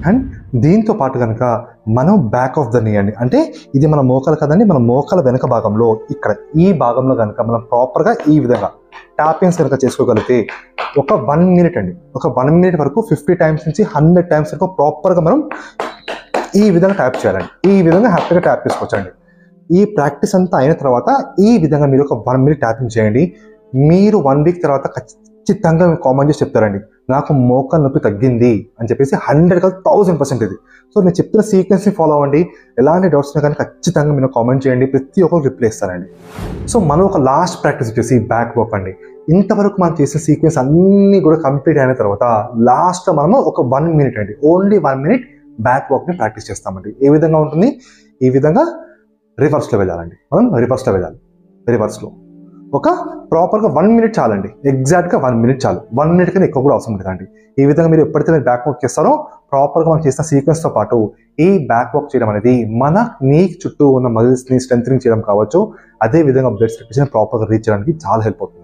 And దీంతో పాటు కనుక మనం బ్యాక్ ఆఫ్ ద నీ అండి, అంటే ఇది మన మోకాలు కదండి, మన మోకాల వెనక భాగంలో ఇక్కడ ఈ భాగంలో కనుక మనం ప్రాపర్గా ఈ విధంగా ట్యాపింగ్స్ కనుక చేసుకోగలిగితే ఒక 1 మినిట్ అండి, ఒక 1 మినిట్ వరకు 50 టైమ్స్ నుంచి 100 టైమ్స్ వరకు ప్రాపర్గా మనం ఈ విధంగా ట్యాప్ చేయాలండి. ఈ విధంగా హ్యాపీగా ట్యాప్ చేసుకోవచ్చండి. ఈ ప్రాక్టీస్ అంతా అయిన తర్వాత ఈ విధంగా మీరు ఒక 1 మినిట్ ట్యాపింగ్ చేయండి. మీరు 1 వీక్ తర్వాత ఖచ్చితంగా కామెంట్ చేసి చెప్తారండి, నాకు మోకాలు నొప్పి తగ్గింది అని చెప్పేసి. 100% ఇది. సో నేను చెప్పిన సీక్వెన్స్ని ఫాలో అవ్వండి. ఎలాంటి డౌట్స్ ఉన్నా కానీ ఖచ్చితంగా మీరు కామెంట్ చేయండి, ప్రతి ఒక్కరు రిప్లై ఇస్తానండి. సో మనం ఒక లాస్ట్ ప్రాక్టీస్ వచ్చేసి బ్యాక్ వాక్ అండి. ఇంతవరకు మనం చేసిన సీక్వెన్స్ అన్నీ కూడా కంప్లీట్ అయిన తర్వాత లాస్ట్లో మనము ఒక 1 మినిట్ అండి, ఓన్లీ 1 మినిట్ బ్యాక్ వాక్ని ప్రాక్టీస్ చేస్తామండి. ఏ విధంగా ఉంటుంది? ఈ విధంగా రివర్స్లో వెళ్ళాలండి. మనం రివర్స్లో వెళ్ళాలి. రివర్స్లో ఒక ప్రాపర్గా 1 మినిట్ చాలండి, ఎగ్జాక్ట్గా 1 మినిట్ చాలు. 1 మినిట్ కన్నా ఎక్కువ కూడా అవసరం లేదండి. ఈ విధంగా మీరు ఎప్పుడైతే మీరు బ్యాక్ వాక్ చేస్తారో ప్రాపర్గా మనం చేసిన సీక్వెన్స్తో పాటు ఈ బ్యాక్ వాక్ చేయడం అనేది మన నీ చుట్టూ ఉన్న మజిల్స్ని స్ట్రెంథనింగ్ చేయడం కావచ్చు, అదే విధంగా బ్లడ్ సర్క్యులేషన్ ప్రాపర్గా రీచ్ చేయడానికి చాలా హెల్ప్ అవుతుంది.